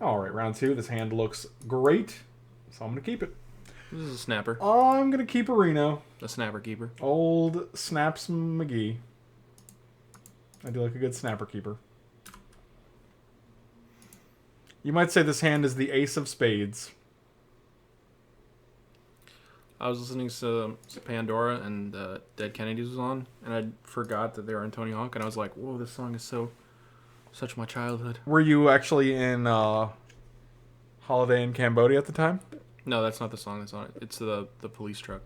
All right, round 2. This hand looks great, so I'm going to keep it. This is a snapper. I'm going to keep a Reno. A snapper keeper. Old Snaps McGee. I do like a good snapper keeper. You might say this hand is the ace of spades. I was listening to Pandora and Dead Kennedys was on, and I forgot that they were in Tony Hawk, and I was like, whoa, this song is such my childhood. Were you actually in Holiday in Cambodia at the time? No, that's not the song that's on it. It's the police truck.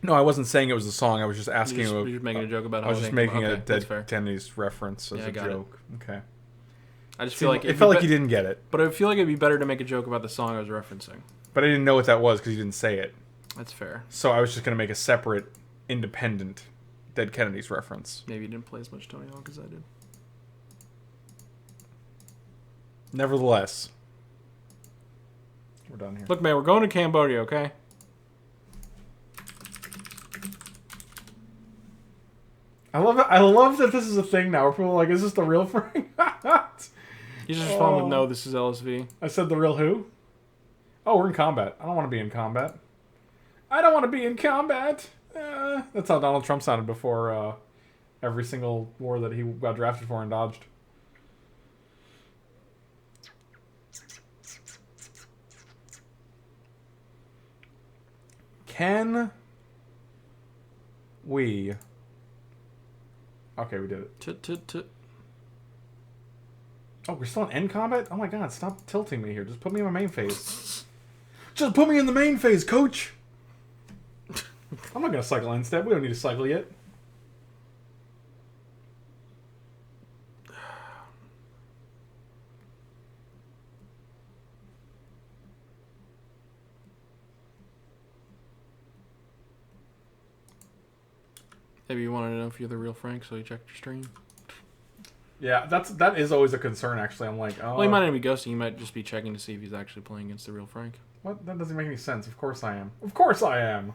No, I wasn't saying it was a song. I was just asking. You're just making a joke about. I was just making a Dead fair. Kennedys reference as a joke. Okay. I just feel like it felt like you didn't get it. But I feel like it'd be better to make a joke about the song I was referencing. But I didn't know what that was because you didn't say it. That's fair. So I was just gonna make a separate, independent Dead Kennedys reference. Maybe you didn't play as much Tony Hawk as I did. Nevertheless, we're done here. Look, man, we're going to Cambodia, okay? I love it. I love that this is a thing now where people are like, is this the real Frank? You just respond with, no, this is LSV. I said the real who? Oh, we're in combat. I don't want to be in combat. I don't want to be in combat. That's how Donald Trump sounded before every single war that he got drafted for and dodged. Can we... Okay, we did it. Oh, we're still in end combat? Oh my god, stop tilting me here. Just put me in my main phase. Just put me in the main phase, coach! I'm not gonna cycle instead. We don't need to cycle yet. Maybe you wanted to know if you're the real Frank, so you checked your stream. Yeah, that is always a concern, actually. I'm like, oh... Well, he might not be ghosting. He might just be checking to see if he's actually playing against the real Frank. What? That doesn't make any sense. Of course I am. Of course I am!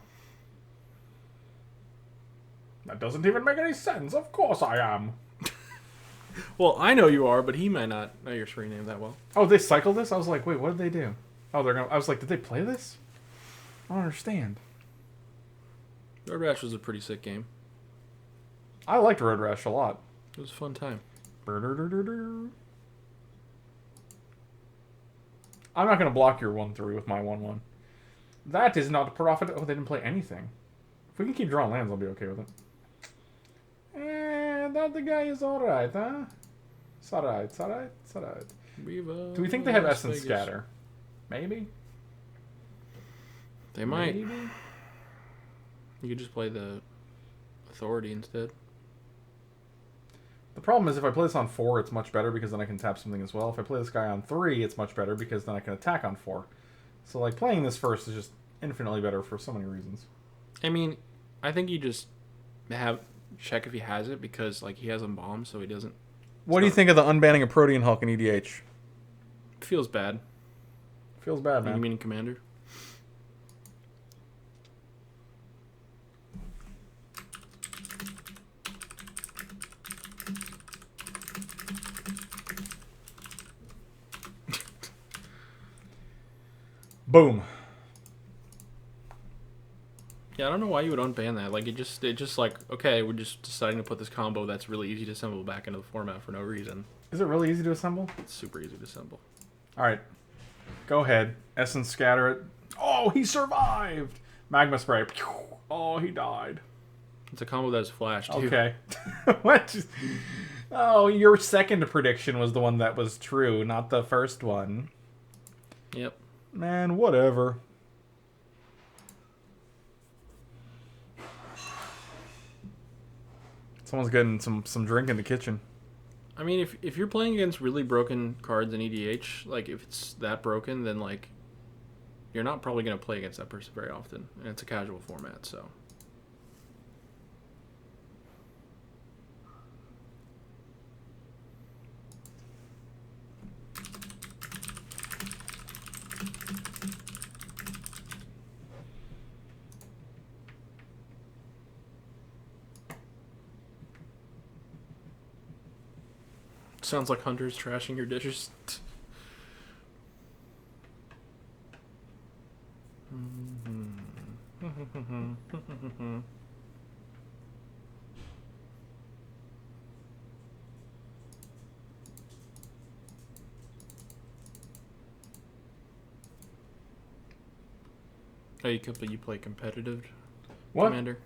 That doesn't even make any sense. Of course I am! Well, I know you are, but he might not know your screen name that well. Oh, they cycled this? I was like, wait, what did they do? Oh, they're gonna... I was like, did they play this? I don't understand. Road Rash was a pretty sick game. I liked Road Rash a lot. It was a fun time. I'm not going to block your 1-3 with my 1-1. That is not profit. Oh, they didn't play anything. If we can keep drawing lands, I'll be okay with it. That the guy is alright, huh? It's alright, it's alright, it's alright. Do we think they have Essence Scatter? Maybe? They might. Maybe? You could just play the Authority instead. The problem is if I play this on 4, it's much better because then I can tap something as well. If I play this guy on 3, it's much better because then I can attack on 4. So, like, playing this first is just infinitely better for so many reasons. I mean, I think you just check if he has it because, like, he has him bombed, so he doesn't. What do you think of the unbanning of Protean Hulk in EDH? Feels bad. Feels bad, man. You mean Commander? Boom. Yeah, I don't know why you would unban that. Like, it just like, okay, we're just deciding to put this combo that's really easy to assemble back into the format for no reason. Is it really easy to assemble? It's super easy to assemble. Alright. Go ahead. Essence Scatter it. Oh, he survived! Magma Spray. Oh, he died. It's a combo that's flash, too. Okay. What? Oh, your second prediction was the one that was true, not the first one. Yep. Man, whatever. Someone's getting some drink in the kitchen. I mean, if you're playing against really broken cards in EDH, like, if it's that broken, then, like, you're not probably going to play against that person very often. And it's a casual format, so... Sounds like Hunter's trashing your dishes. Oh, you play competitive What? Commander?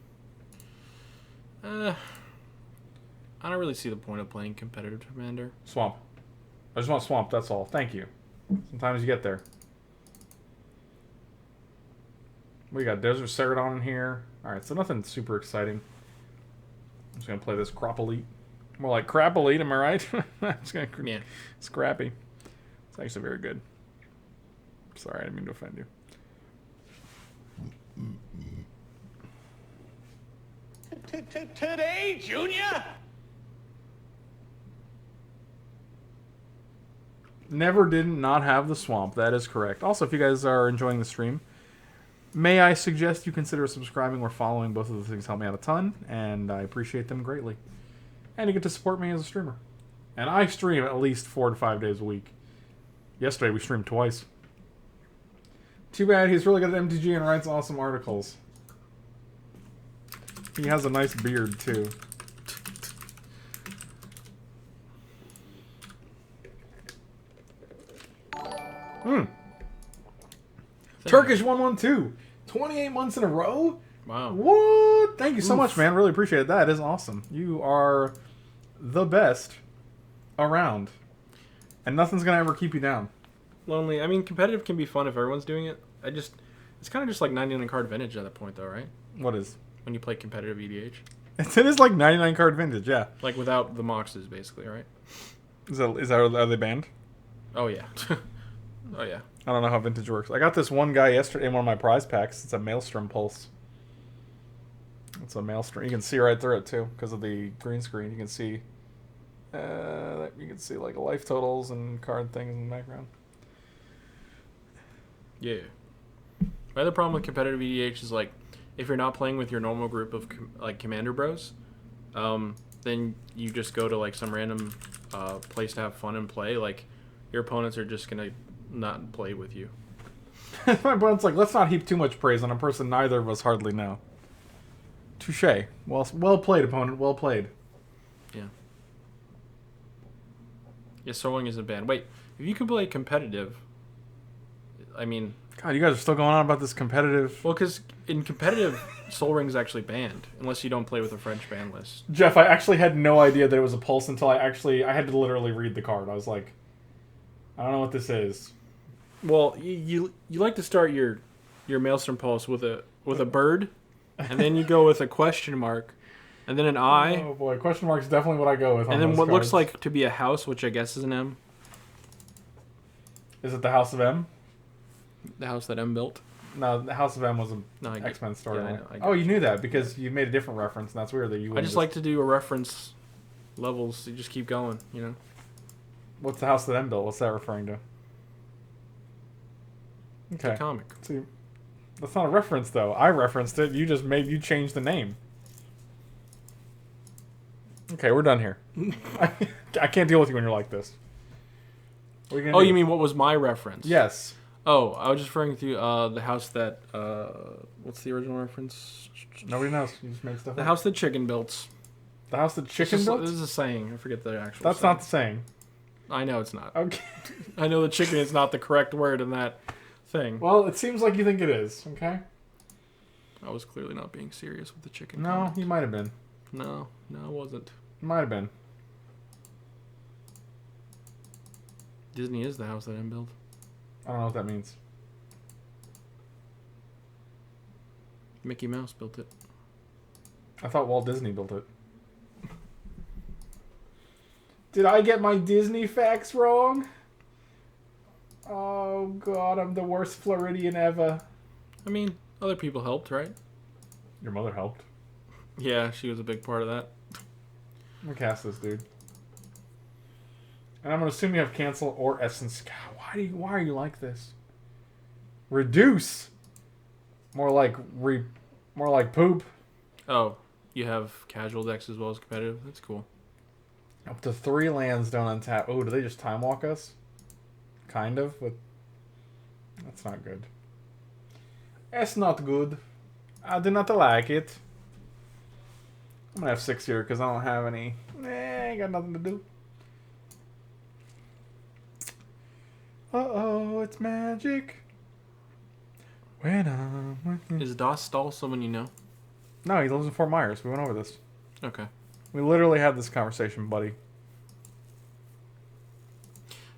I don't really see the point of playing competitive Commander. Swamp. I just want swamp, that's all. Thank you. Sometimes you get there. We got Desert Ceradon in here. Alright, so nothing super exciting. I'm just going to play this Crop Elite. More like Crap Elite, am I right? Yeah. Scrappy. It's actually very good. Sorry, I didn't mean to offend you. Today, Junior? Never did not have the swamp. That is correct. Also, if you guys are enjoying the stream, may I suggest you consider subscribing or following? Both of those things help me out a ton, and I appreciate them greatly. And you get to support me as a streamer. And I stream at least 4 to 5 days a week. Yesterday we streamed twice. Too bad he's really good at MTG and writes awesome articles. He has a nice beard, too. Turkish 112. 28 months in a row? Wow. What? Thank you so much, man. Really appreciate it. That is awesome. You are the best around. And nothing's going to ever keep you down. Lonely. I mean, competitive can be fun if everyone's doing it. It's kind of just like 99 card vintage at that point, though, right? What is? When you play competitive EDH. It is like 99 card vintage, yeah. Like without the Moxes, basically, right? Are they banned? Oh, yeah. Oh, yeah. I don't know how vintage works. I got this one guy yesterday in one of my prize packs. It's a Maelstrom Pulse. It's a Maelstrom. You can see right through it, too, because of the green screen. You can see like life totals and card things in the background. Yeah. My other problem with competitive EDH is, like, if you're not playing with your normal group of, like, Commander Bros, then you just go to, like, some random place to have fun and play. Like, your opponents are just going to not play with you. My opponent's like, let's not heap too much praise on a person neither of us hardly know. Touche. Well played, opponent. Well played. Yeah. Yeah, soloing isn't banned. Wait, if you can play competitive, I mean... God, you guys are still going on about this competitive... Well, because in competitive, Soul Ring is actually banned, unless you don't play with a French ban list. Jeff, I actually had no idea that it was a pulse until I had to literally read the card. I was like, I don't know what this is. Well, you like to start your Maelstrom Pulse with a bird, and then you go with a question mark, and then an eye. Oh boy, question mark is definitely what I go with. And then what looks like to be a house, which I guess is an M. Is it the House of M? The house that M built. No, the House of M was an X-Men story. Yeah, oh, you knew that because you made a different reference, and that's weird that you. I just like to do a reference levels. You just keep going, you know. What's the House that M built? What's that referring to? Okay. The comic. See, that's not a reference though. I referenced it. You changed the name. Okay, we're done here. I can't deal with you when you're like this. What are you gonna do? You mean what was my reference? Yes. Oh, I was just referring to the house that what's the original reference? Nobody knows. You just made stuff The up. house that chicken built. The house that chicken built? This is a saying. I forget the actual. That's saying. not the saying. I know it's not. Okay. I know the chicken is not the correct word in that thing. Well, it seems like you think it is. Okay. I was clearly not being serious with the chicken. No, comment. you might have been. No, I wasn't. Might have been. Disney is the house that M built. I don't know what that means. Mickey Mouse built it. I thought Walt Disney built it. Did I get my Disney facts wrong? Oh god, I'm the worst Floridian ever. I mean, other people helped, right? Your mother helped. Yeah, she was a big part of that. I'm gonna cast this dude. And I'm gonna assume you have cancel or essence. God, why are you like this? Reduce. More like poop. Oh, you have casual decks as well as competitive? That's cool. Up to 3 lands don't untap. Oh, do they just time walk us? Kind of. That's not good. It's not good. I do not like it. I'm gonna have 6 here because I don't have any. Ain't got nothing to do. Uh-oh, it's magic. When I'm with you. Is Das Stahl someone you know? No, he lives in Fort Myers. We went over this. Okay. We literally had this conversation, buddy.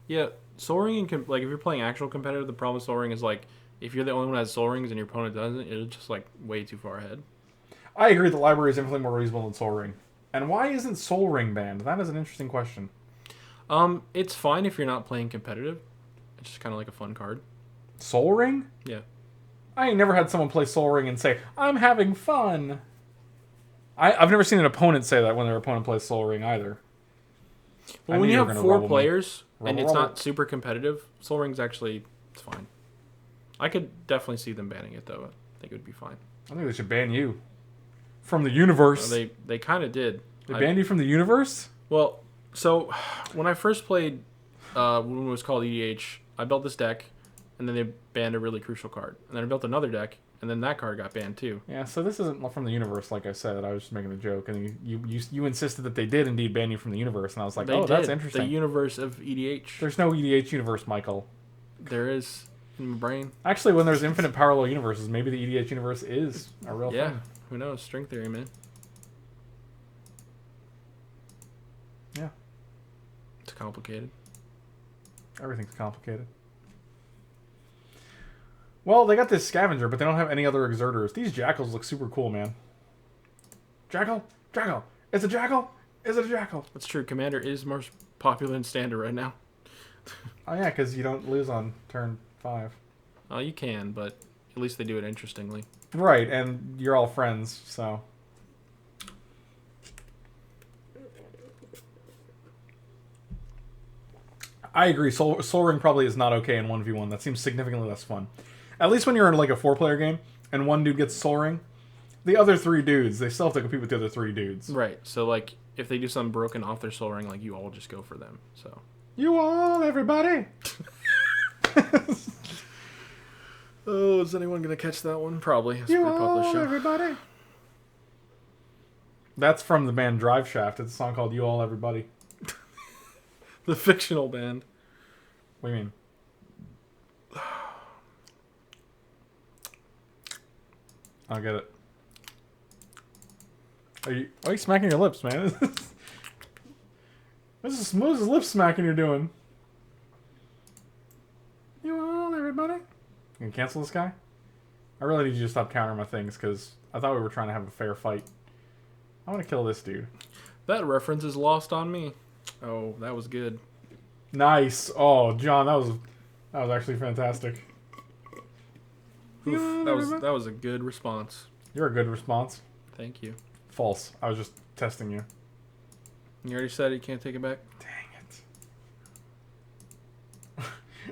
Yeah, Soul Ring, like, if you're playing actual competitive, the problem with Soul Ring is, like, if you're the only one that has Soul Rings and your opponent doesn't, it's just, like, way too far ahead. I agree the library is infinitely more reasonable than Soul Ring. And why isn't Soul Ring banned? That is an interesting question. It's fine if you're not playing competitive. It's just kind of like a fun card. Soul Ring? Yeah. I ain't never had someone play Soul Ring and say, I'm having fun. I've never seen an opponent say that when their opponent plays Soul Ring either. Well, when you have 4 players and it's not super competitive, Soul Ring's actually, it's fine. I could definitely see them banning it, though. I think it would be fine. I think they should ban you. From the universe. They kind of did. They banned you from the universe? Well, so when I first played, when it was called EDH, I built this deck, and then they banned a really crucial card. And then I built another deck, and then that card got banned too. Yeah, so this isn't from the universe, like I said. I was just making a joke, and you insisted that they did indeed ban you from the universe, and I was like, that's interesting. The universe of EDH. There's no EDH universe, Michael. There is in my brain. Actually, when there's infinite parallel universes, maybe the EDH universe is a real thing. Yeah, who knows? String theory, man. Yeah. It's complicated. Everything's complicated. Well, they got this scavenger, but they don't have any other exerters. These jackals look super cool, man. Jackal? Jackal! It's a jackal? Is it a jackal? That's true. Commander is more popular than Standard right now. Oh, yeah, because you don't lose on turn 5. Oh, you can, but at least they do it interestingly. Right, and you're all friends, so... I agree. Soul Ring probably is not okay in 1v1. That seems significantly less fun. At least when you're in like a 4-player game and one dude gets Soul Ring, the other 3 dudes, they still have to compete with the other 3 dudes. Right. So like if they do something broken off their Soul Ring, like you all just go for them. So you all, everybody. Oh, is anyone gonna catch that one? Probably. It's a you pretty popular all, show. everybody. That's from the band Drive Shaft. It's a song called "You All, Everybody." The fictional band. What do you mean? I'll get it. Why are you smacking your lips, man? This is Moses lip smacking you're doing. You all, everybody? You can cancel this guy? I really need you to stop countering my things, because I thought we were trying to have a fair fight. I want to kill this dude. That reference is lost on me. Oh, that was good. Nice. Oh, John, that was actually fantastic. Oof, that was a good response. You're a good response. Thank you. False. I was just testing you. You already said it, you can't take it back? Dang it.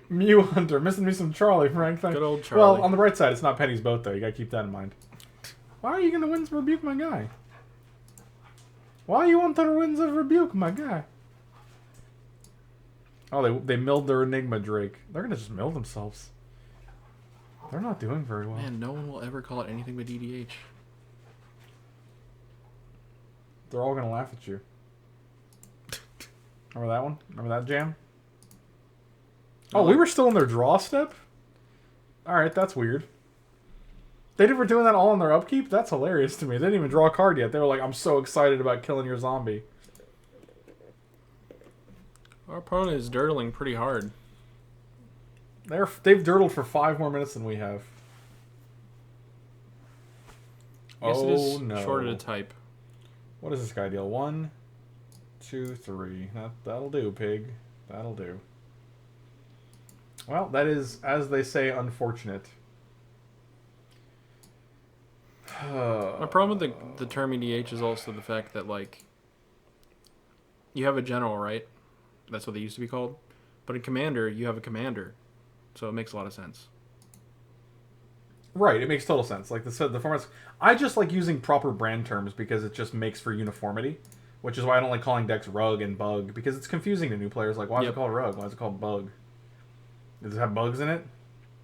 Mew Hunter. Missing me some Charlie, Frank. Good old Charlie. Well, on the bright side, it's not Penny's boat, though. You gotta keep that in mind. Why are you gonna Winds of Rebuke, my guy? Why you want to Winds of Rebuke, my guy? Oh, they milled their Enigma Drake. They're gonna just mill themselves. They're not doing very well. Man, no one will ever call it anything but EDH. They're all gonna laugh at you. Remember that one? Remember that jam? Oh, we were still in their draw step? Alright, that's weird. They were doing that all on their upkeep? That's hilarious to me. They didn't even draw a card yet. They were like, I'm so excited about killing your zombie. Our opponent is dirtling pretty hard. They've dirtled for 5 more minutes than we have. I guess it is no. shorter to type. What does this guy deal? 1, 2, 3. That'll do, pig. That'll do. Well, that is, as they say, unfortunate. My problem with the term EDH is also the fact that, like, you have a general, right? That's what they used to be called. But in Commander, you have a commander. So it makes a lot of sense. Right, it makes total sense. Like the formats, I just like using proper brand terms because it just makes for uniformity, which is why I don't like calling decks Rug and Bug, because it's confusing to new players. Like, why is it called Rug? Why is it called Bug? Does it have bugs in it?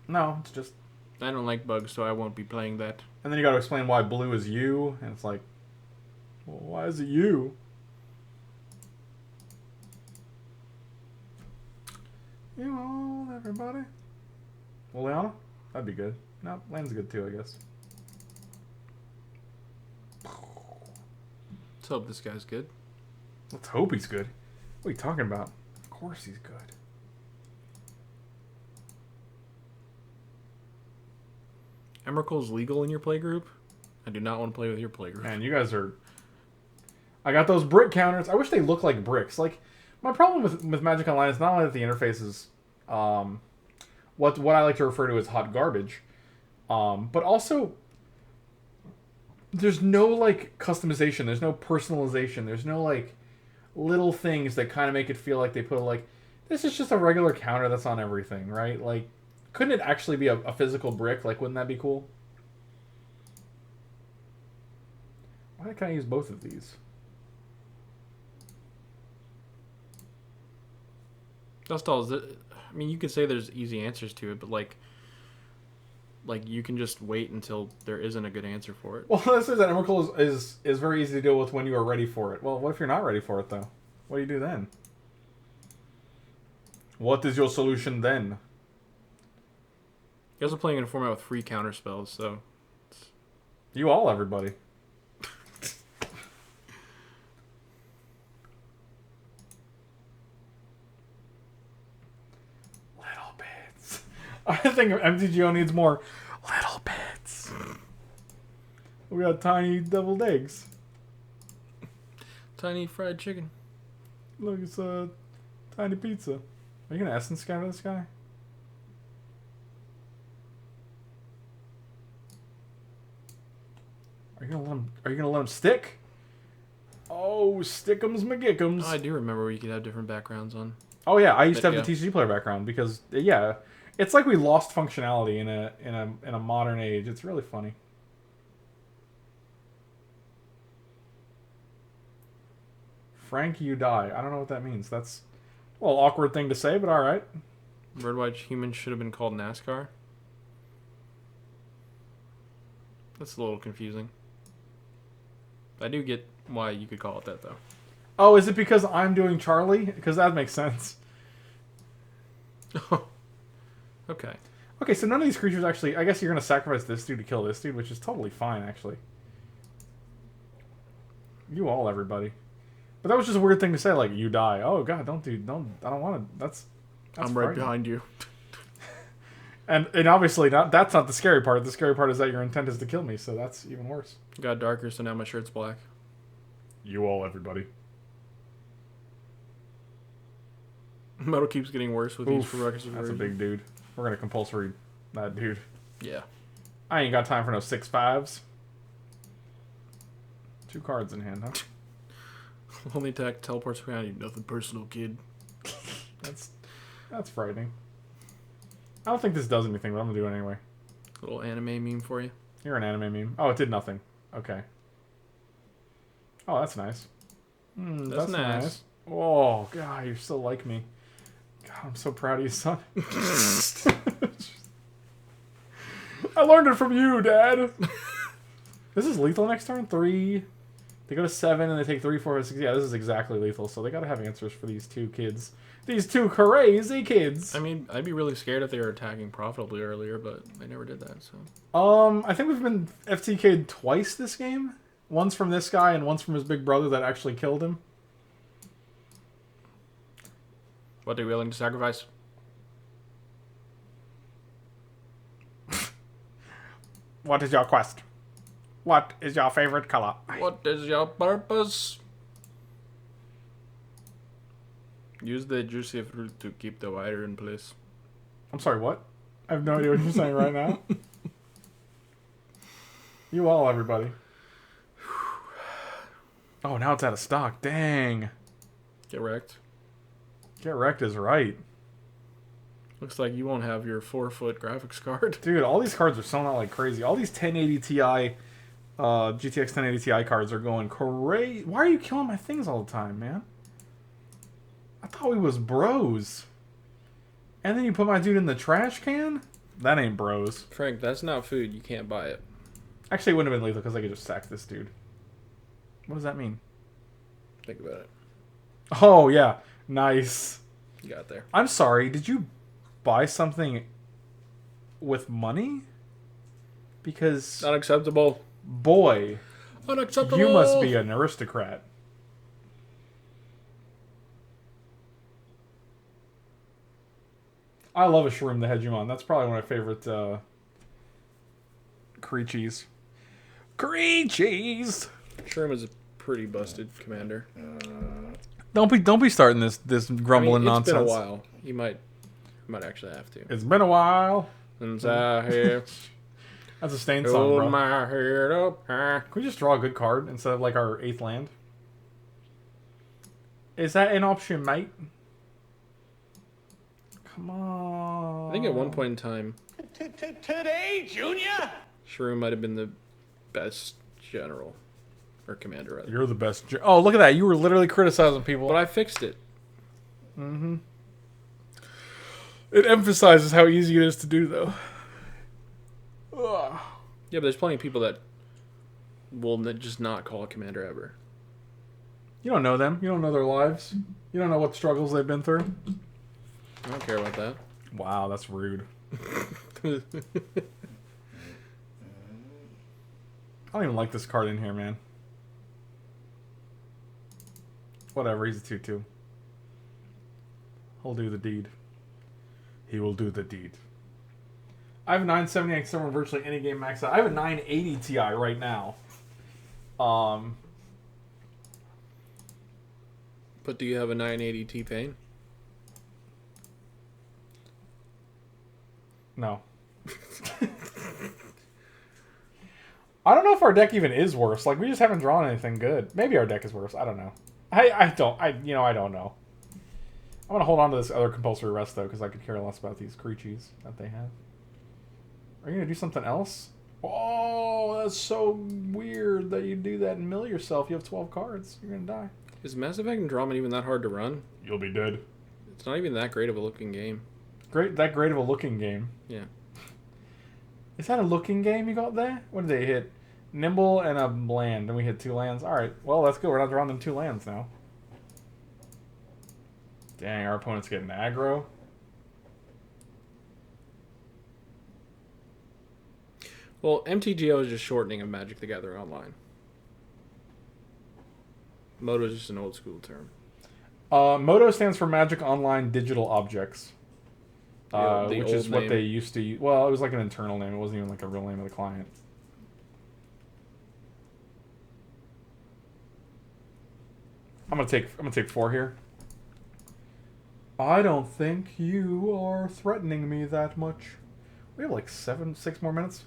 No, it's just I don't like bugs, so I won't be playing that. And then you got to explain why blue is you, and it's like, well, why is it you? You all, everybody. Well, Liana? That'd be good. No, land's good too, I guess. Let's hope this guy's good. Let's hope he's good. What are you talking about? Of course he's good. Emerald's legal in your playgroup? I do not want to play with your playgroup. Man, you guys are... I got those brick counters. I wish they looked like bricks. Like, my problem with Magic Online is not only that the interface is what I like to refer to as hot garbage, but also there's no, like, customization. There's no personalization. There's no, like, little things that kind of make it feel like they put, like, this is just a regular counter that's on everything, right? Like, couldn't it actually be a physical brick? Like, wouldn't that be cool? Why can't I use both of these? That's all. I mean, you could say there's easy answers to it, but like you can just wait until there isn't a good answer for it. Well, this is that Emrakul is very easy to deal with when you are ready for it. Well, what if you're not ready for it, though? What do you do then? What is your solution then? You guys are playing in a format with free counter spells, so... You all, everybody. Little bits. I think MTGO needs more little bits. We got tiny deviled eggs. Tiny fried chicken. Look, it's a tiny pizza. Are you gonna essence scatter this guy? Are you gonna let him stick? Oh, stickums McGickums. Oh, I do remember where you could have different backgrounds on. Oh yeah, I used to have the TCG player background because yeah, it's like we lost functionality in a modern age. It's really funny. Frank, you die. I don't know what that means. That's a little awkward thing to say, but all right. Red White Human should have been called NASCAR. That's a little confusing. I do get why you could call it that, though. Oh, is it because I'm doing Charlie? Because that makes sense. Okay. Okay, so none of these creatures actually... I guess you're going to sacrifice this dude to kill this dude, which is totally fine, actually. You all, everybody. But that was just a weird thing to say, like, you die. Oh, God, don't, I don't want to... That's I'm right behind you. And obviously, that's not the scary part. The scary part is that your intent is to kill me, so that's even worse. Got darker, so now my shirt's black. You all, everybody. Metal keeps getting worse with each progressive That's version. a big dude. We're going to compulsory that dude. Yeah. I ain't got time for no 6/5s. 2 cards in hand, huh? Only attack teleports behind you. Nothing personal, kid. That's frightening. I don't think this does anything, but I'm gonna do it anyway. Little anime meme for you. You're an anime meme. Oh, it did nothing. Okay. Oh, that's nice. That's nice. Oh, God, you're so like me. God, I'm so proud of you, son. I learned it from you, Dad. This is lethal next turn? 3. They go to 7 and they take 3, 4, 6. Yeah, this is exactly lethal, so they gotta have answers for these 2 kids. These 2 crazy kids. I mean, I'd be really scared if they were attacking profitably earlier, but they never did that, so... I think we've been FTK'd twice this game. Once from this guy and once from his big brother that actually killed him. What are you willing to sacrifice? What is your quest? What is your favorite color? What is your purpose? Use the juicy fruit to keep the wire in place. I'm sorry, what? I have no idea what you're saying right now. You all, everybody. Oh, now it's out of stock. Dang. Get wrecked. Get wrecked is right. Looks like you won't have your 4-foot graphics card. Dude, all these cards are selling out like crazy. All these 1080 Ti, GTX 1080 Ti cards are going crazy. Why are you killing my things all the time, man? I thought we was bros. And then you put my dude in the trash can? That ain't bros. Frank, that's not food. You can't buy it. Actually, it wouldn't have been lethal because I could just sack this dude. What does that mean? Think about it. Oh, yeah. Nice. You got there. I'm sorry. Did you buy something with money? Because, Unacceptable. boy, Unacceptable. you must be an aristocrat. I love a Shroom the Hegemon. That's probably one of my favorite Creachies. Creachies! Shroom is a pretty busted commander. Don't be starting this grumbling It's nonsense. been a while. You might actually have to. It's been a while. Since I have That's a Stain song, hold bro. my head up high. Can we just draw a good card instead of like our 8th land? Is that an option, mate? Come on. I think at one point in time, Today, Junior? Shroom might have been the best general. Or commander, rather. You're the best. Oh, look at that. You were literally criticizing people. But I fixed it. Mm-hmm. It emphasizes how easy it is to do, though. Ugh. Yeah, but there's plenty of people that will just not call a commander ever. You don't know them. You don't know their lives. You don't know what struggles they've been through. I don't care about that. Wow, that's rude. I don't even like this card in here, man. Whatever, he's a 2/2. He'll do the deed. He will do the deed. I have a 978 somewhere virtually any game max out. I have a 980 Ti right now. But do you have a 980 T-Pain? No. I don't know if our deck even is worse. Like, we just haven't drawn anything good. Maybe our deck is worse. I don't know. I don't know. I'm going to hold on to this other compulsory rest, though, because I could care less about these creatures that they have. Are you going to do something else? Oh, that's so weird that you do that and mill yourself. You have 12 cards. You're going to die. Is Mass Effect Andromeda even that hard to run? You'll be dead. It's not even that great of a looking game. That great of a looking game. Yeah. Is that a looking game you got there? What did they hit? Nimble and a land, and we hit 2 lands. Alright, well, that's good. We're not drawing them 2 lands now. Dang, our opponent's getting aggro. Well, MTGO is just shortening of Magic the Gathering Online. Moto is just an old school term. MODO stands for Magic Online Digital Objects. The Which is old what name. they used to use. Well, it was like an internal name. It wasn't even like a real name of the client. I'm gonna take 4 here. I don't think you are threatening me that much. We have like 6 more minutes.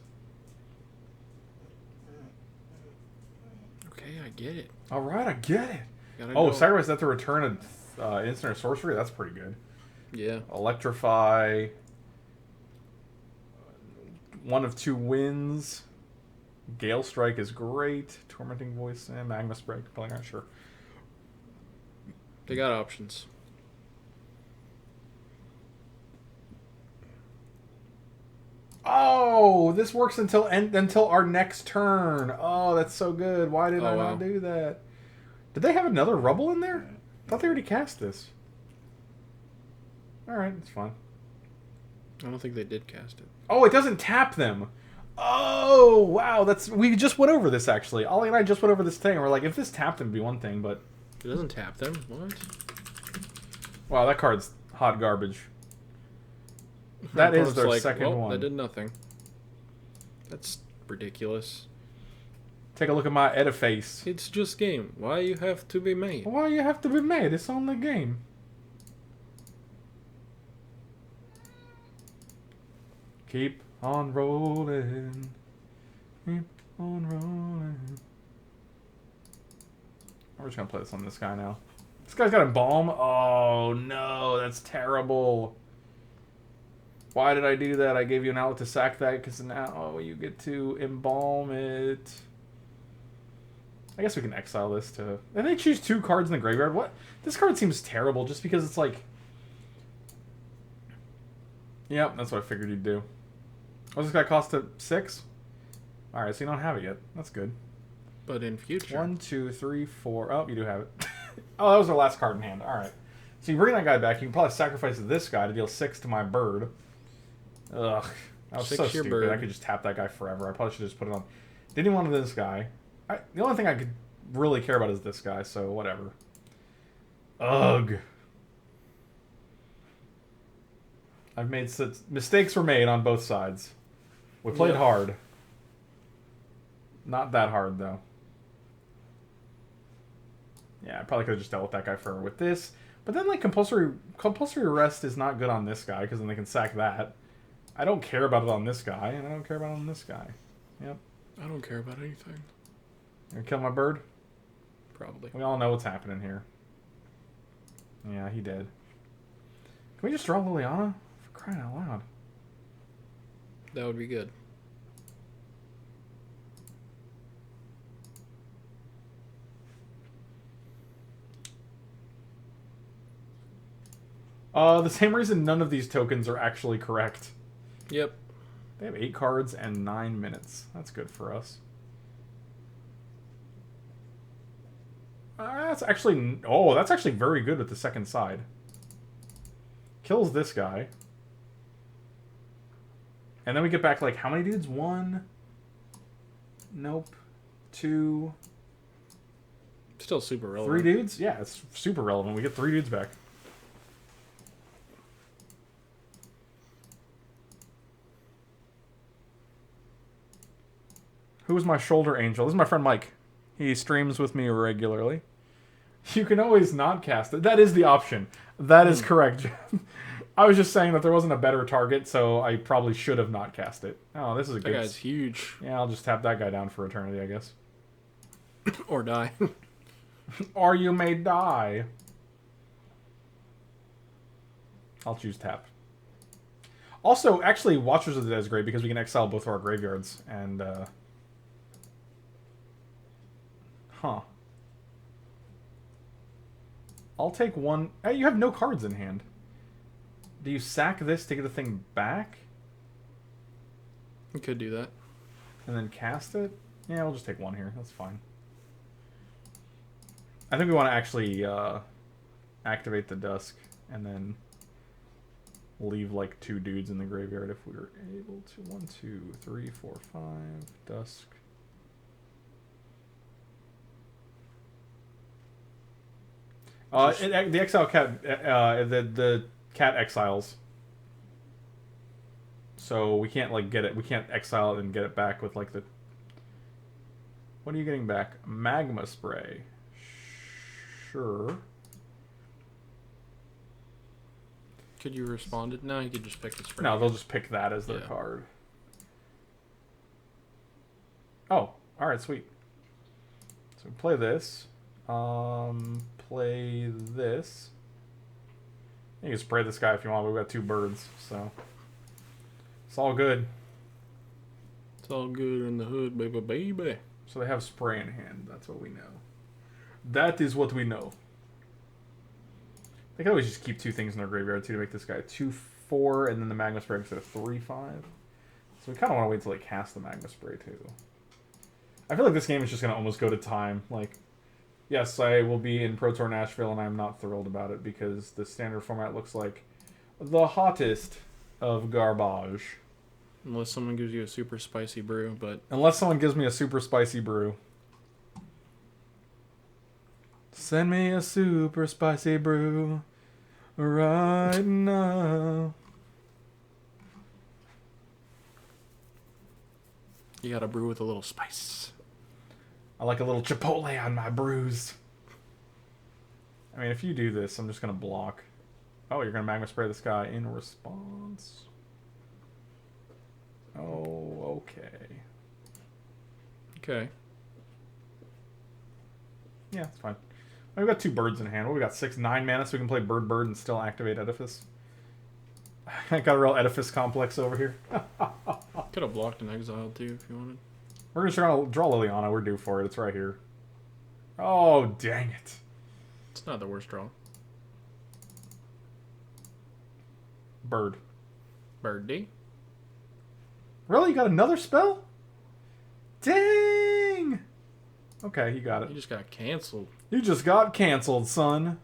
Okay, I get it. All right, I get it. Gotta Oh, go. sacrifice that to return an instant or sorcery. That's pretty good. Yeah. Electrify. 1 of 2 wins. Gale Strike is great. Tormenting Voice and Magma Spray. Probably not sure. They got options. Oh, this works until our next turn. Oh, that's so good. Why did I wow. not do that? Did they have another Rubble in there? I thought they already cast this. All right, it's fine. I don't think they did cast it. Oh, it doesn't tap them. Oh, wow. We just went over this, actually. Ollie and I just went over this thing. And we're like, if this tapped them, it'd be one thing, but... It doesn't tap them. What? Wow, that card's hot garbage. That is their second one. That did nothing. That's ridiculous. Take a look at my edifice. It's just game. Why you have to be made? Why you have to be made? It's on the game. Keep on rolling. Keep on rolling. We're just gonna play this on this guy now. This guy's got Embalm. Oh no, that's terrible. Why did I do that? I gave you an outlet to sack that because now you get to Embalm it. I guess we can exile this to... And they choose 2 cards in the graveyard. What? This card seems terrible just because it's like... Yep, that's what I figured you'd do. Oh, this guy cost a 6? Alright, so you don't have it yet. That's good. But in future. 1, 2, 3, 4. Oh, you do have it. Oh, that was our last card in hand. Alright. So you bring that guy back. You can probably sacrifice this guy to deal 6 to my bird. Ugh. That was 6 so to your stupid. bird. I could just tap that guy forever. I probably should just put it on. Didn't want this guy. The only thing I could really care about is this guy, so whatever. Ugh. I've made mistakes were made on both sides. We played hard. Not that hard though. Yeah, I probably could have just dealt with that guy forever with this. But then like compulsory arrest is not good on this guy because then they can sack that. I don't care about it on this guy, and I don't care about it on this guy. Yep. I don't care about anything. You gonna kill my bird? Probably. We all know what's happening here. Yeah, he did. Can we just draw Liliana? For crying out loud. That would be good. The same reason none of these tokens are actually correct. Yep. They have 8 cards and 9 minutes. That's good for us. That's actually very good with the second side. Kills this guy. And then we get back like how many dudes? 1. Nope. 2. Still super relevant. 3 dudes? Yeah, it's super relevant. We get 3 dudes back. Who's my shoulder angel? This is my friend Mike. He streams with me regularly. You can always not cast it. That is the option. That is correct. I was just saying that there wasn't a better target, so I probably should have not cast it. Oh, this is a good... That guy's huge. Yeah, I'll just tap that guy down for eternity, I guess. Or die. Or you may die. I'll choose tap. Also, actually, Watchers of the Dead is great because we can exile both of our graveyards, and... Huh. I'll take 1... Hey, you have no cards in hand. Do you sack this to get the thing back? We could do that. And then cast it? Yeah, we'll just take 1 here. That's fine. I think we want to actually activate the Dusk and then leave like 2 dudes in the graveyard if we were able to. 1, 2, 3, 4, 5. Dusk. The exile cat, the cat exiles. So we can't like get it. We can't exile it and get it back with like the. What are you getting back? Magma spray. Sure. Could you respond it? No, you could just pick the spray. No, they'll just pick that as their card. Oh, all right, sweet. So we play this. Play this. You can spray this guy if you want. We've got 2 birds, so it's all good. It's all good in the hood, baby, baby. So they have spray in hand. That's what we know. That is what we know. They can always just keep 2 things in their graveyard too to make this guy 2/4, and then the magma spray instead of 3/5. So we kind of want to wait till they cast the magma spray too. I feel like this game is just gonna almost go to time. Like, yes, I will be in Pro Tour Nashville, and I'm not thrilled about it because the standard format looks like the hottest of garbage. Unless someone gives you a super spicy brew, but... Unless someone gives me a super spicy brew. Send me a super spicy brew right now. You got a brew with a little spice. I like a little chipotle on my brews. I mean, if you do this, I'm just going to block. Oh, you're going to magma spray this guy in response. Oh, okay. Okay. Yeah, it's fine. We've got 2 birds in hand. What, we got 6, 9 mana, so we can play bird and still activate Edifice. I got a real Edifice complex over here. Could have blocked and exiled too if you wanted. We're just trying to draw Liliana. We're due for it. It's right here. Oh, dang it. It's not the worst draw. Bird. Birdie. Really? You got another spell? Dang! Okay, you got it. You just got canceled. You just got canceled, son.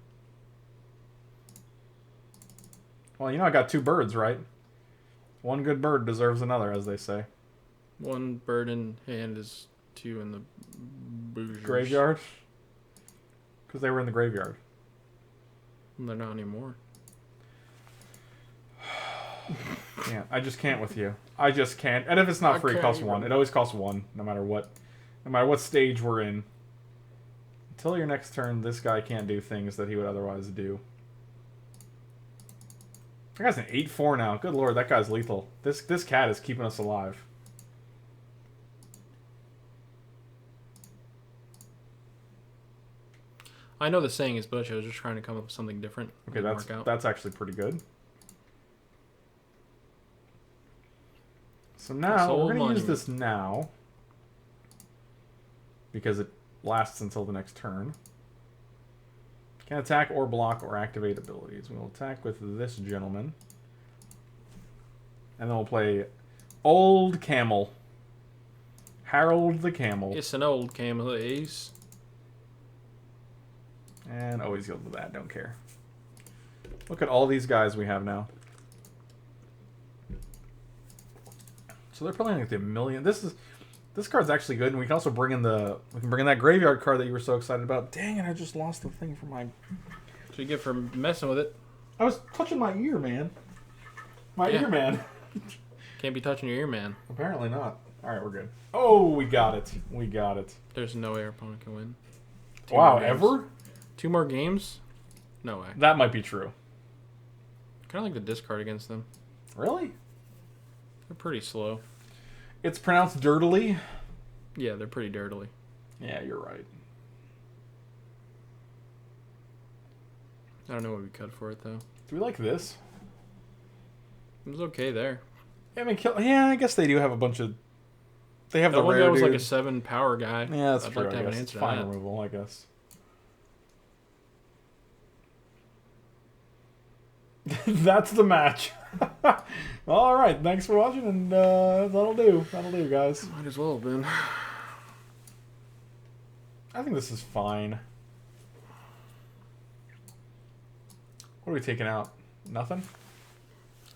Well, you know I got 2 birds, right? One good bird deserves another, as they say. One bird in hand is 2 in the boozers. Graveyard? Because they were in the graveyard. They're not anymore. Yeah, I just can't with you. I just can't. And if it's not free, it costs 1. It always costs 1, no matter what. No matter what stage we're in. Until your next turn, this guy can't do things that he would otherwise do. That guy's an 8-4 now. Good lord, that guy's lethal. This cat is keeping us alive. I know the saying is butch. I was just trying to come up with something different. Okay, that's actually pretty good. So now, we're going to use this now. Because it lasts until the next turn. Can attack or block or activate abilities. We'll attack with this gentleman. And then we'll play Old Camel. Harold the Camel. It's an old camel, ace. And always yield to that, don't care. Look at all these guys we have now. So they're probably like a million. This card's actually good, and we can also bring in that graveyard card that you were so excited about. Dang it, I just lost the thing from my... So you get for messing with it. I was touching my ear, man. My ear, man. Can't be touching your ear, man. Apparently not. Alright, we're good. Oh, we got it. We got it. There's no way our opponent can win. Wow, ever? 2 more games? No way. That might be true. Kind of like the discard against them. Really? They're pretty slow. It's pronounced dirtily? Yeah, they're pretty dirtily. Yeah, you're right. I don't know what we cut for it, though. Do we like this? It was okay there. I mean, yeah, I guess they do have a bunch of... They have that the one rare guy was dude. like a 7 power guy. Yeah, that's I'd true, like to I have an guess. answer to Fine that. removal, I guess. That's the match. All right, thanks for watching, and that'll do. That'll do, guys. Might as well have been. I think this is fine. What are we taking out? Nothing?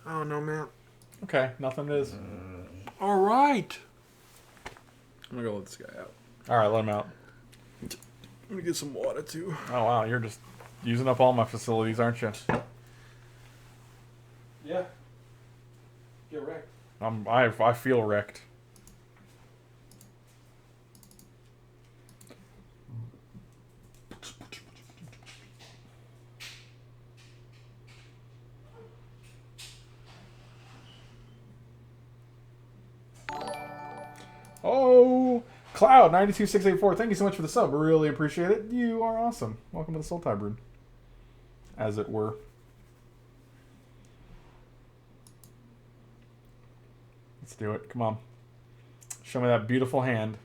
Oh, no, man. Okay, nothing it is. All right. I'm going to go let this guy out. All right, let him out. I'm going to get some water, too. Oh, wow, you're just using up all my facilities, aren't you? Yeah. Get wrecked. I feel wrecked. Oh, Cloud 92684. Thank you so much for the sub. Really appreciate it. You are awesome. Welcome to the Sultai Brood, as it were. Let's do it. Come on. Show me that beautiful hand.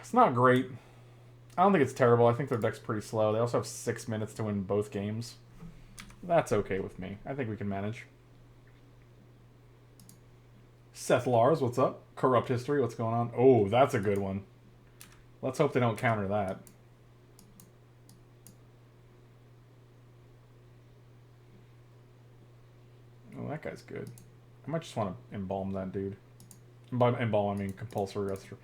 It's not great. I don't think it's terrible. I think their deck's pretty slow. They also have 6 minutes to win both games. That's okay with me. I think we can manage. Seth Lars, what's up? Corrupt History, what's going on? Oh, that's a good one. Let's hope they don't counter that. Oh, that guy's good. I might just want to embalm that dude. By embalm, I mean compulsory restoration.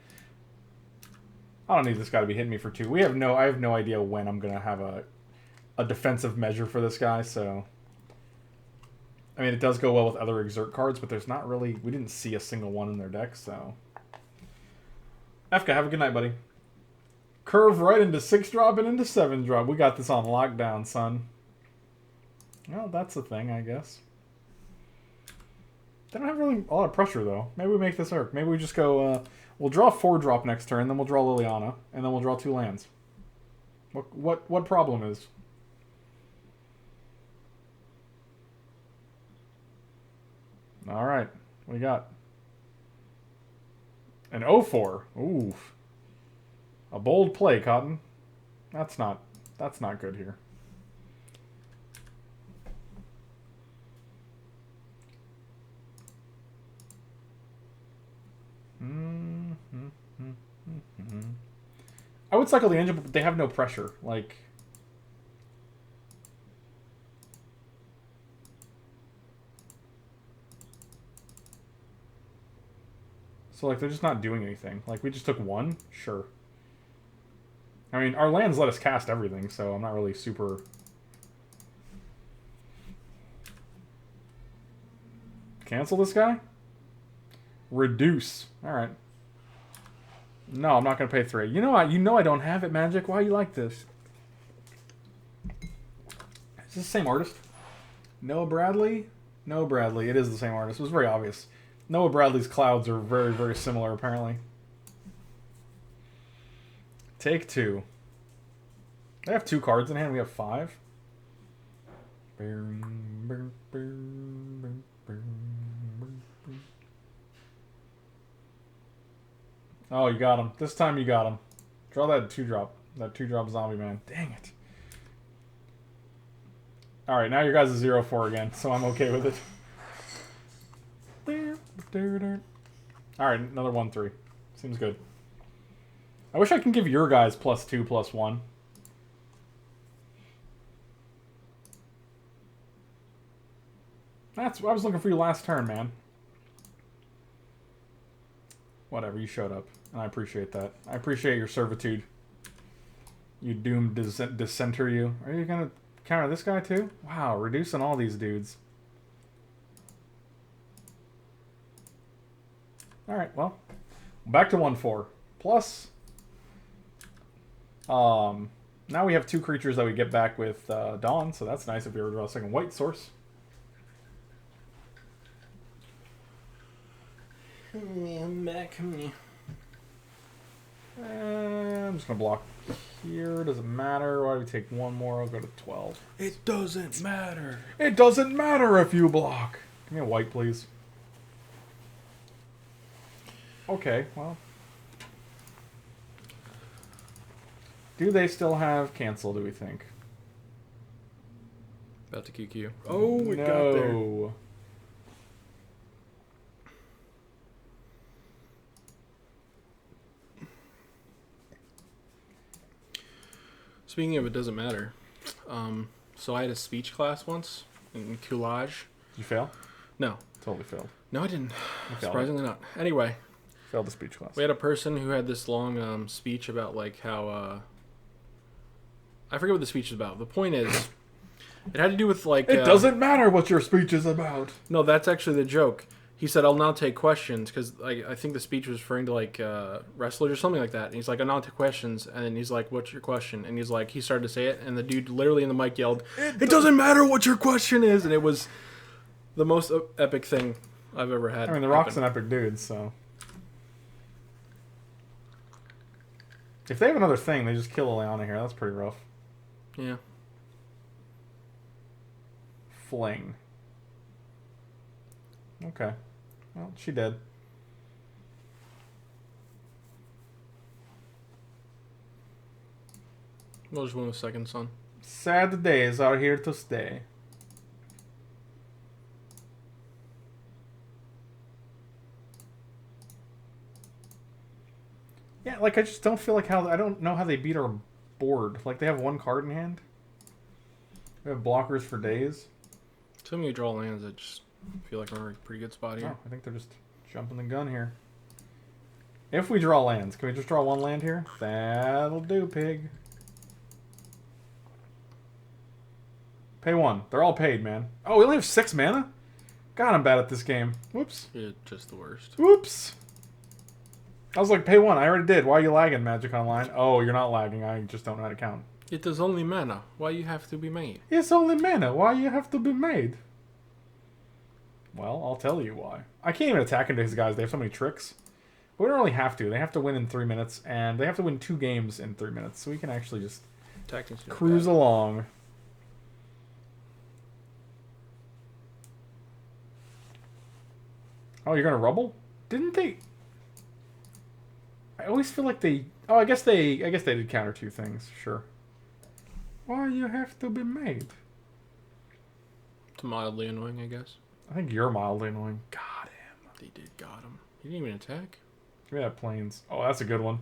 I don't need this guy to be hitting me for 2. I have no idea when I'm gonna have a defensive measure for this guy. So, I mean, it does go well with other exert cards, but there's not really. We didn't see a single one in their deck. So, FK, have a good night, buddy. Curve right into 6-drop and into 7-drop. We got this on lockdown, son. Well, that's the thing, I guess. They don't have really a lot of pressure, though. Maybe we make this work. Maybe we just go, we'll draw 4-drop next turn, then we'll draw Liliana, and then we'll draw 2 lands. What problem is? Alright, what do you got? An 0-4. Ooh. A bold play, Cotton. That's not good here. I would cycle the engine, but they have no pressure. Like... So, like, they're just not doing anything. Like, we just took one? Sure. I mean, our lands let us cast everything, so I'm not really super... Cancel this guy? Reduce. Alright. No, I'm not going to pay 3. You know I don't have it, Magic. Why are you like this? Is this the same artist? Noah Bradley? No, Bradley. It is the same artist. It was very obvious. Noah Bradley's clouds are very, very similar, apparently. Take 2. They have 2 cards in hand. We have 5. Oh, you got him. This time you got him. Draw that 2-drop. That 2-drop zombie man. Dang it. Alright, now your guys are 0-4 again, so I'm okay with it. Alright, another 1-3. Seems good. I wish I can give your guys +2, +1. I was looking for you last turn, man. Whatever, you showed up. And I appreciate that. I appreciate your servitude. You doomed dissenter, you. Are you gonna counter this guy too? Wow, reducing all these dudes. Alright, well. Back to 1-4. Plus... now we have 2 creatures that we get back with Dawn, so that's nice if we ever draw a second white source. I'm back. I'm just gonna block here. Doesn't matter. Why do we take 1 more? I'll go to 12. It doesn't matter. It doesn't matter if you block. Give me a white, please. Okay, well. Do they still have cancel, do we think? About to QQ. Oh, we got there. Speaking of it doesn't matter. So I had a speech class once in Coolage. Did you fail? No. Totally failed. No, I didn't. You Surprisingly not. Anyway. Failed the speech class. We had a person who had this long speech about like how I forget what the speech is about. The point is it had to do with like it doesn't matter what your speech is about. No, that's actually the joke. He said, I'll now take questions, because I think the speech was referring to, like, wrestlers or something like that. And he's like, I'll now take questions. And then he's like, what's your question? And he's like, he started to say it, and the dude literally in the mic yelled, it doesn't matter what your question is! And it was the most epic thing I've ever had. I mean, The Rock's an epic dude, so... If they have another thing, they just kill Ileana here. That's pretty rough. Yeah. Fling. Okay. Well, she dead. We'll just win with second son. Sad days are here to stay. Yeah, like I just don't feel like how I don't know how they beat our board. Like they have 1 card in hand. We have blockers for days. Tell me you draw lands, I just feel like we're in a pretty good spot here. Oh, I think they're just jumping the gun here. If we draw lands, can we just draw 1 land here? That'll do, pig. Pay 1. They're all paid, man. Oh, we only have 6 mana? God, I'm bad at this game. Whoops. You're just the worst. Whoops. I was like, pay 1. I already did. Why are you lagging, Magic Online? Oh, you're not lagging. I just don't know how to count. It is only mana. Why you have to be made? It's only mana. Why you have to be made? Well, I'll tell you why. I can't even attack into his guys. They have so many tricks. But we don't really have to. They have to win in 3 minutes, and they have to win 2 games in 3 minutes. So we can actually just cruise along. Oh, you're gonna rubble? Didn't they? I always feel like they. Oh, I guess they did counter 2 things. Sure. Why you have to be made? It's mildly annoying, I guess. I think you're mildly annoying. Got him. They did got him. He didn't even attack. Give me that planes. Oh, that's a good one.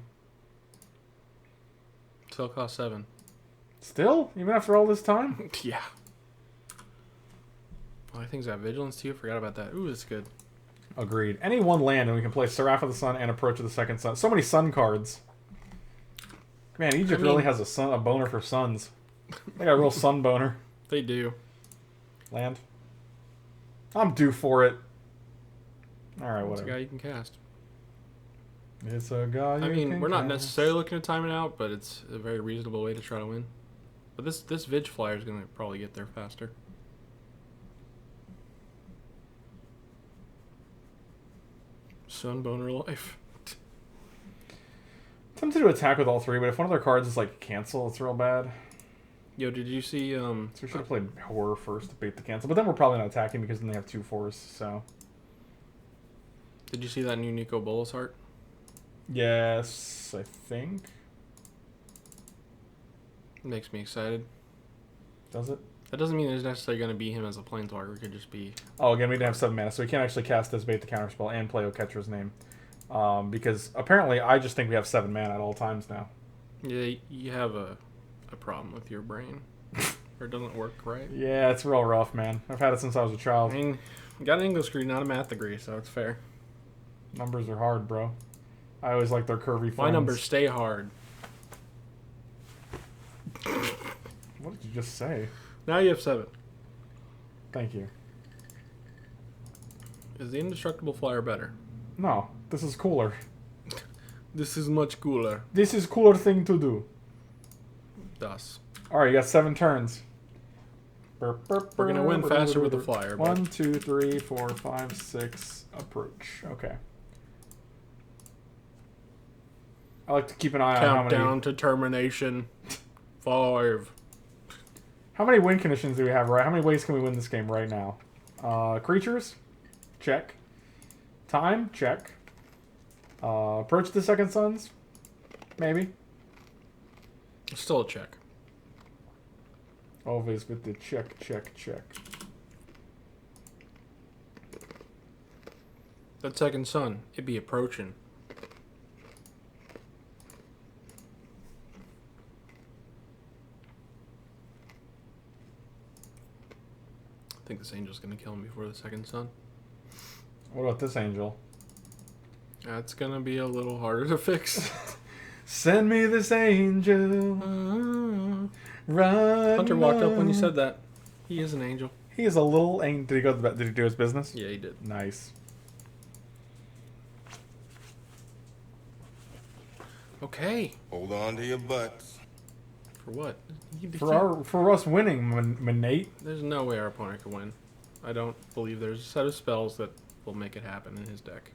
Still cost 7. Still? Even after all this time? Yeah. Oh, I think it's got vigilance too. Forgot about that. Ooh, that's good. Agreed. Any one land and we can play Seraph of the Sun and Approach of the Second Sun. So many sun cards. Man, Egypt really has a boner for suns. They got a real sun boner. They do. Land. I'm due for it. Alright, It's a whatever. guy you can cast. It's a guy you I mean, can we're not cast. necessarily looking to time it out, but it's a very reasonable way to try to win. But this Vig Flyer is going to probably get there faster. Sunboner life. Tempted to attack with all three, but if one of their cards is like cancel, it's real bad. Yo, did you see? So we should have played horror first to bait the cancel, but then we're probably not attacking because then they have 2/4s. So Did you see that new Nico Bolas art? yes, I think. It makes me excited. Does it? That doesn't mean there's necessarily going to be him as a planeswalker. It could just be. Oh, again, we didn't have 7 mana, so we can't actually cast this bait the counterspell and play Oketcher's name. Because apparently I just think we have 7 mana at all times now. Yeah, you have a problem with your brain, or it doesn't work right. Yeah, it's real rough, man. I've had it since I was a I child. mean, you got an English degree, not a math degree, so it's fair. Numbers are hard, bro. I always like their curvy friends. My numbers stay hard. What did you just say? Now you have 7. Thank you. Is the indestructible flyer better? No, this is cooler. This is much cooler. This is cooler thing to do. Thus. Alright, you got 7 turns. We're gonna win faster with the flyer. But 1, 2, 3, 4, 5, 6. Approach. Okay. I like to keep an eye on countdown to termination. 5. how many win conditions do we have, right? How many ways can we win this game right now? Creatures? Check. Time? Check. Approach the Second Suns? Maybe. Still a check. Always with the check, check, check. That second sun, it be approaching. I think this angel's gonna kill him before the second sun. What about this angel? That's gonna be a little harder to fix. Send me this angel. Run. Hunter walked up when you said that. He is an angel. He is a little angel. Did he go? Did he do his business? Yeah, he did. Nice. Okay. Hold on to your butts. For what? For us winning, Manate. There's no way our opponent can win. I don't believe there's a set of spells that will make it happen in his deck.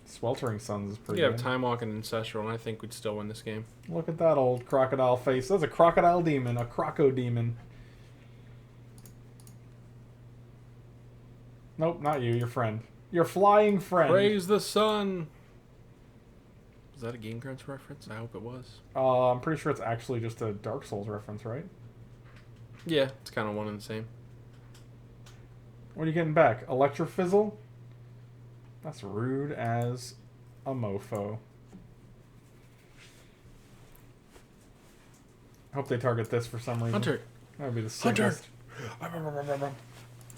Sweltering Suns is pretty We have good. Time Walk and Ancestral, and I think we'd still win this game. Look at that old crocodile face. That's a crocodile demon, a croco demon. Nope, not you. Your friend. Your flying friend. Praise the sun! Was that a Game Grunts reference? I hope it was. I'm pretty sure it's actually just a Dark Souls reference, right? Yeah, it's kind of one and the same. What are you getting back? Electrofizzle? That's rude as a mofo. I hope they target this for some reason. Hunter! That would be the Hunter! sickest.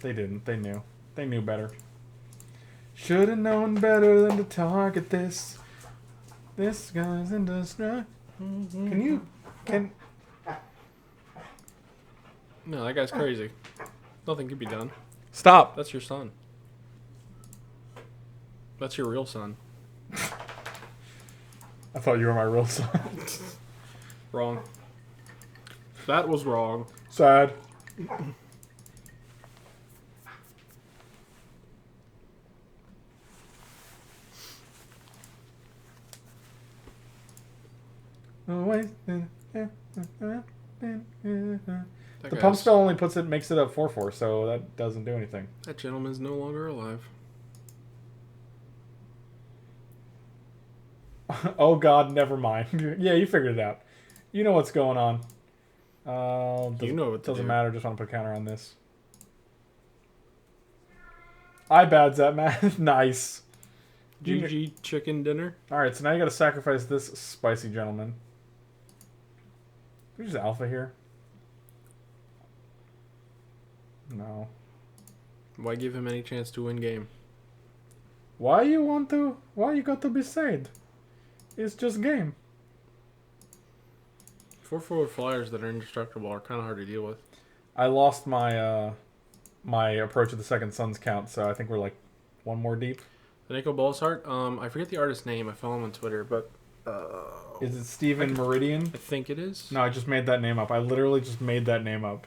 They didn't. They knew. They knew better. Should have known better than to target this. This guy's industry. Can No, that guy's crazy. Nothing can be done. stop? That's your son. That's your real son. I thought you were my real son. Wrong. That was wrong. Sad. That The guy's- pump spell only makes it a 4/4, so that doesn't do anything. That gentleman's no longer alive. Oh God, never mind. Yeah, you figured it out. You know what's going on. You know what to doesn't do. matter. Just want to put a counter on this. I bads that man. Nice. GG chicken dinner. All right, so now you got to sacrifice this spicy gentleman. we just alpha here? No. Why give him any chance to win game? Why you got to be sad? It's just game. 4/4 flyers that are indestructible are kind of hard to deal with. I lost my my approach of the second sun's count, so I think we're like one more deep. The Nico Bolsart, I forget the artist's name. I follow him on Twitter, but Is it Steven Meridian? I think it is. No, I just made that name up. I literally just made that name up.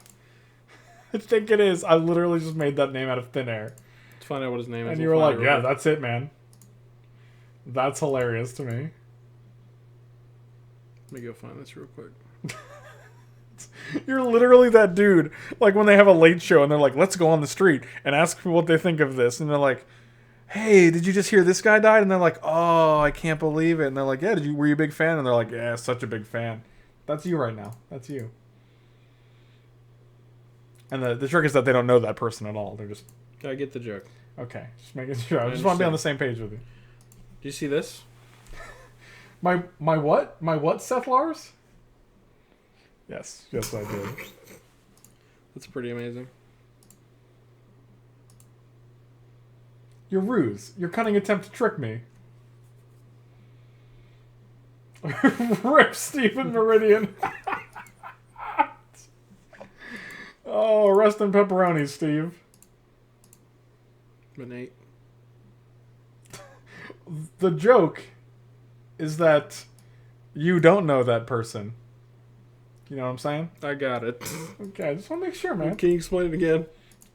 I think it is. I literally just made that name out of thin air. Let's find out what his name is. And you were like, yeah, that's it, man. That's hilarious to me. Let me go find this real quick. You're literally that dude. Like when they have a late show and they're like, let's go on the street and ask people what they think of this. And they're like, hey, did you just hear this guy died? And they're like, oh, I can't believe it. And they're like, yeah, were you a big fan? And they're like, yeah, such a big fan. That's you right now. That's you. And the trick is that they don't know that person at all. They're just... I get the joke. Okay, just making sure. I just want to be on the same page with you. Do you see this? My what? My what, Seth Lars? Yes, I did. That's pretty amazing. Your ruse. Your cunning attempt to trick me. Rip Stephen Meridian. Oh, rest in pepperoni, Steve. But Nate. The joke is that you don't know that person. You know what I'm saying? I got it. Okay, I just want to make sure, man. Can you explain it again?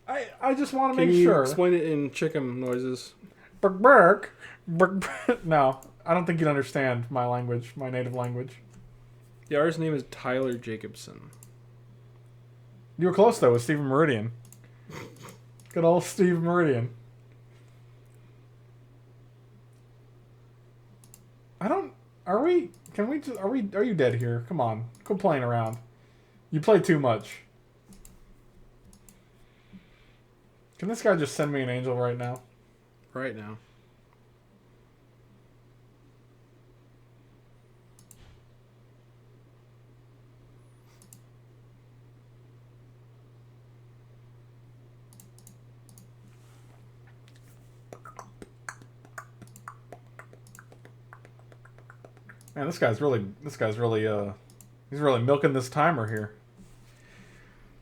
I just want to Can make you sure. explain it in chicken noises? Burk. No, I don't think you'd understand my language, my native language. The artist's name is Tyler Jacobson. You were close, though, with Stephen Meridian. Good old Steve Meridian. Are you dead here? Come on. Quit playing around. You play too much. Can this guy just send me an angel right now? Right now. Man, this guy's really he's really milking this timer here.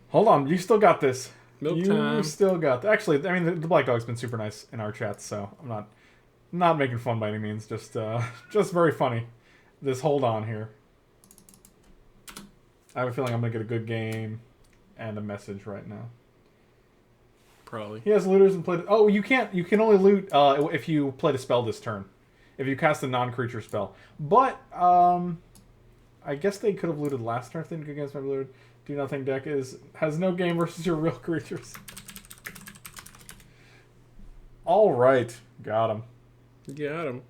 Hold on, you still got this. Milk time. You still got that. Actually, I mean, the Black Dog's been super nice in our chats, so I'm not making fun by any means. Just very funny. This hold on here. I have a feeling I'm gonna get a good game and a message right now. Probably. He has looters and played. Oh, you can't. You can only loot if you played a spell this turn. If you cast a non-creature spell. But I guess they could have looted last turn if they didn't go against my looted. Do nothing deck has no game versus your real creatures. All right, got him. Got him.